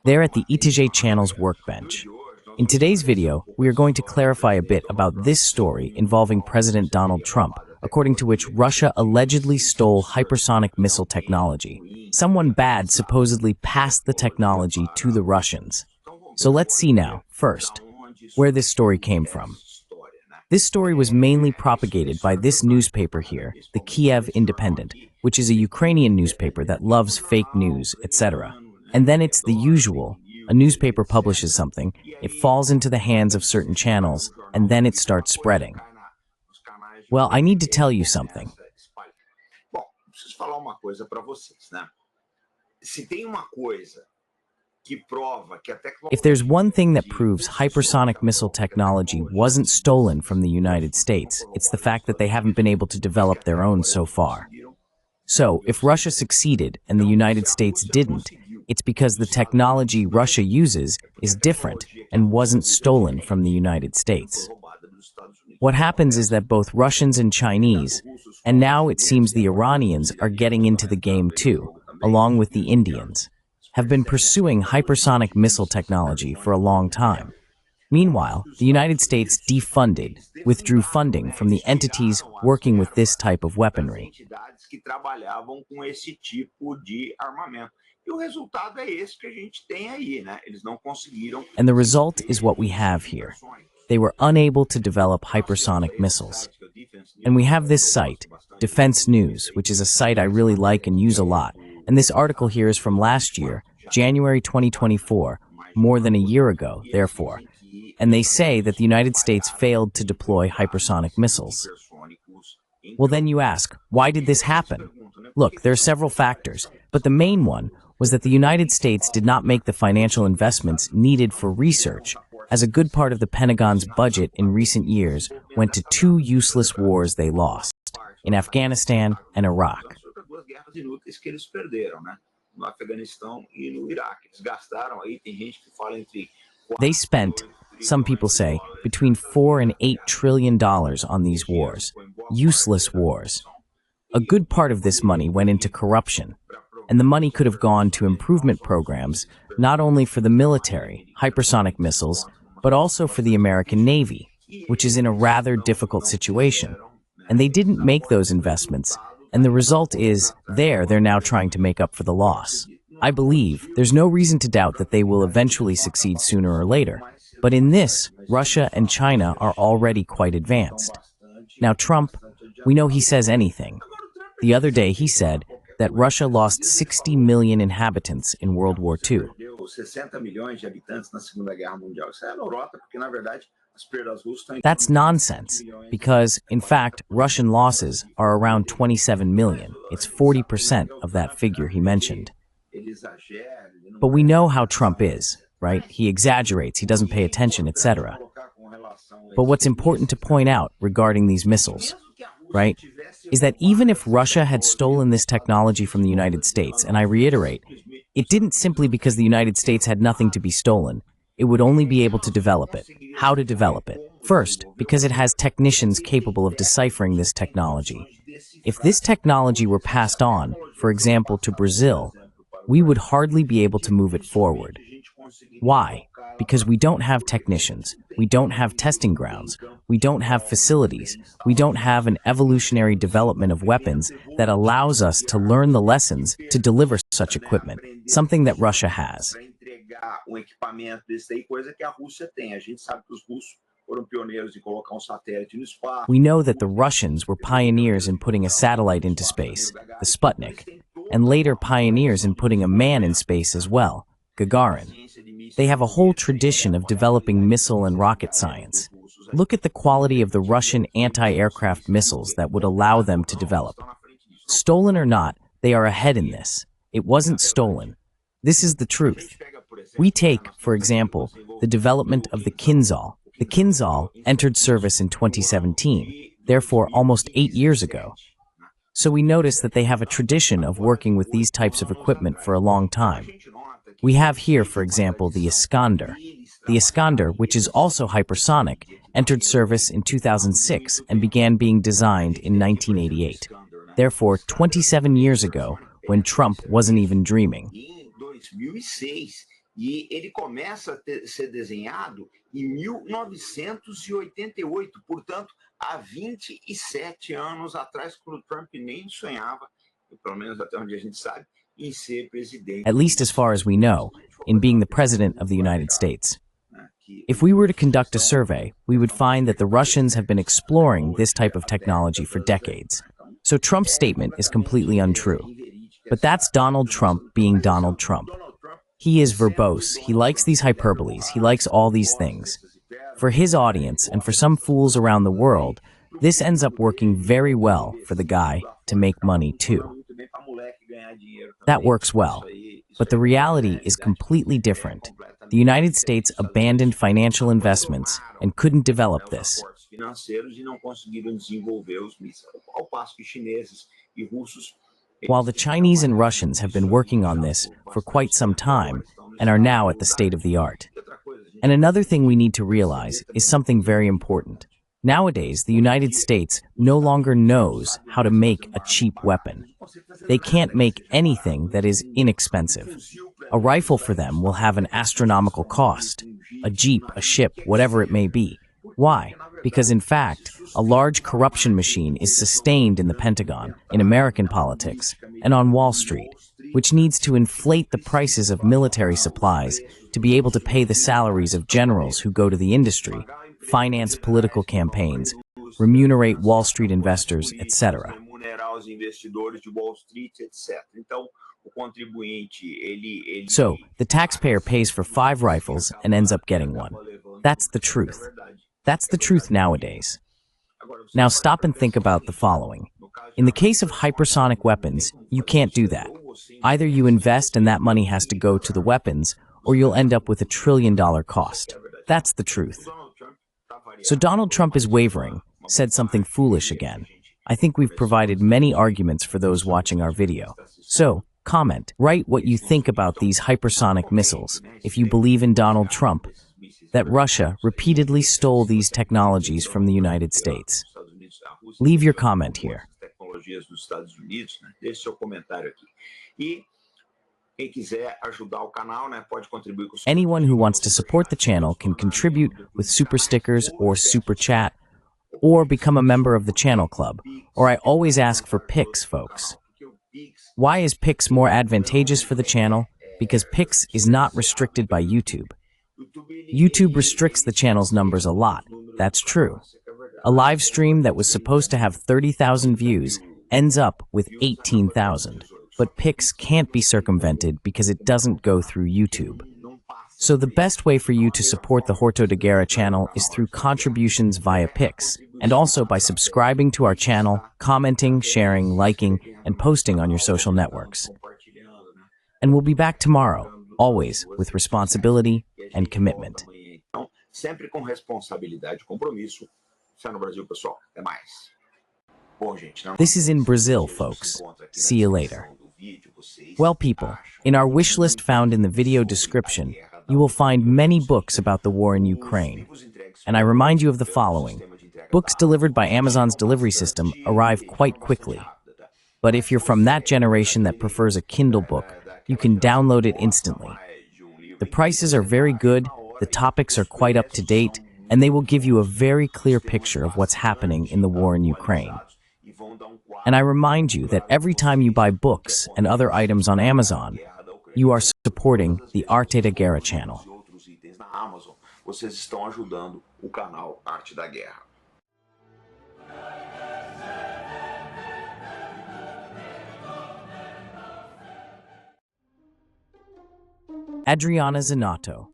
They're at the ETJ channel's workbench. In today's video, we are going to clarify a bit about this story involving President Donald Trump, according to which Russia allegedly stole hypersonic missile technology. Someone bad supposedly passed the technology to the Russians. So let's see now, first, where this story came from. This story was mainly propagated by this newspaper here, the Kiev Independent, which is a Ukrainian newspaper that loves fake news, etc. And then it's the usual. A newspaper publishes something, it falls into the hands of certain channels, and then it starts spreading. Well, I need to tell you something. If there's one thing that proves hypersonic missile technology wasn't stolen from the United States, it's the fact that they haven't been able to develop their own so far. So, if Russia succeeded and the United States didn't, it's because the technology Russia uses is different and wasn't stolen from the United States. What happens is that both Russians and Chinese, and now it seems the Iranians are getting into the game too, along with the Indians, have been pursuing hypersonic missile technology for a long time. Meanwhile, the United States withdrew funding from the entities working with this type of weaponry. And the result is what we have here. They were unable to develop hypersonic missiles. And we have this site, Defense News, which is a site I really like and use a lot. And this article here is from last year, January 2024, more than a year ago, therefore. And they say that the United States failed to deploy hypersonic missiles. Well, then you ask, why did this happen? Look, there are several factors, but the main one was that the United States did not make the financial investments needed for research, as a good part of the Pentagon's budget in recent years went to two useless wars they lost, in Afghanistan and Iraq. They spent, some people say, between $4 and $8 trillion on these wars, useless wars. A good part of this money went into corruption, and the money could have gone to improvement programs, not only for the military, hypersonic missiles, but also for the American Navy, which is in a rather difficult situation. And they didn't make those investments, and the result is, they're now trying to make up for the loss. I believe there's no reason to doubt that they will eventually succeed sooner or later. But in this, Russia and China are already quite advanced. Now Trump, we know he says anything. The other day he said that Russia lost 60 million inhabitants in World War II. That's nonsense, because, in fact, Russian losses are around 27 million. It's 40% of that figure he mentioned. But we know how Trump is, right? He exaggerates, he doesn't pay attention, etc. But what's important to point out regarding these missiles, right, is that even if Russia had stolen this technology from the United States, and I reiterate, it didn't simply because the United States had nothing to be stolen. It would only be able to develop it. How to develop it? First, because it has technicians capable of deciphering this technology. If this technology were passed on, for example, to Brazil, we would hardly be able to move it forward. Why? Because we don't have technicians, we don't have testing grounds, we don't have facilities, we don't have an evolutionary development of weapons that allows us to learn the lessons to deliver such equipment, something that Russia has. We know that the Russians were pioneers in putting a satellite into space, the Sputnik, and later pioneers in putting a man in space as well, Gagarin. They have a whole tradition of developing missile and rocket science. Look at the quality of the Russian anti-aircraft missiles that would allow them to develop. Stolen or not, they are ahead in this. It wasn't stolen. This is the truth. We take, for example, the development of the Kinzhal. The Kinzhal entered service in 2017, therefore almost 8 years ago. So we notice that they have a tradition of working with these types of equipment for a long time. We have here, for example, the Iskander. The Iskander, which is also hypersonic, entered service in 2006 and began being designed in 1988. Therefore, 27 years ago, when Trump wasn't even dreaming. E ele começa a ser desenhado em 1988, portanto, há 27 anos atrás, quando o Trump nem sonhava, pelo menos até onde a gente sabe, em ser presidente. At least as far as we know, in being the President of the United States. If we were to conduct a survey, we would find that the Russians have been exploring this type of technology for decades. So Trump's statement is completely untrue. But that's Donald Trump being Donald Trump. He is verbose, he likes these hyperboles, he likes all these things. For his audience and for some fools around the world, this ends up working very well for the guy to make money too. That works well, but the reality is completely different. The United States abandoned financial investments and couldn't develop this. While the Chinese and Russians have been working on this for quite some time and are now at the state of the art. And another thing we need to realize is something very important. Nowadays, the United States no longer knows how to make a cheap weapon. They can't make anything that is inexpensive. A rifle for them will have an astronomical cost. A jeep, a ship, whatever it may be. Why? Because in fact, a large corruption machine is sustained in the Pentagon, in American politics, and on Wall Street, which needs to inflate the prices of military supplies to be able to pay the salaries of generals who go to the industry, finance political campaigns, remunerate Wall Street investors, etc. So, the taxpayer pays for 5 rifles and ends up getting one. That's the truth. That's the truth nowadays. Now stop and think about the following. In the case of hypersonic weapons, you can't do that. Either you invest and that money has to go to the weapons, or you'll end up with $1 trillion cost. That's the truth. So Donald Trump is wavering, said something foolish again. I think we've provided many arguments for those watching our video. So, comment, write what you think about these hypersonic missiles, if you believe in Donald Trump, that Russia repeatedly stole these technologies from the United States. Leave your comment here. Anyone who wants to support the channel can contribute with super stickers or super chat, or become a member of the channel club, or I always ask for picks, folks. Why is picks more advantageous for the channel? Because picks is not restricted by YouTube. YouTube restricts the channel's numbers a lot, that's true. A live stream that was supposed to have 30,000 views ends up with 18,000. But picks can't be circumvented because it doesn't go through YouTube. So the best way for you to support the ARTE Da Guerra channel is through contributions via picks, and also by subscribing to our channel, commenting, sharing, liking, and posting on your social networks. And we'll be back tomorrow, always with responsibility and commitment. Sempre com responsabilidade e compromisso. Fé no Brasil, pessoal. Até mais. This is in Brazil, folks. See you later. Well, people, in our wish list found in the video description, you will find many books about the war in Ukraine. And I remind you of the following. Books delivered by Amazon's delivery system arrive quite quickly. But if you're from that generation that prefers a Kindle book, you can download it instantly. The prices are very good, the topics are quite up to date, and they will give you a very clear picture of what's happening in the war in Ukraine. And I remind you that every time you buy books and other items on Amazon, you are supporting the ARTE Da Guerra channel. Vocês estão ajudando o canal Arte da Guerra. Adriana Zanato.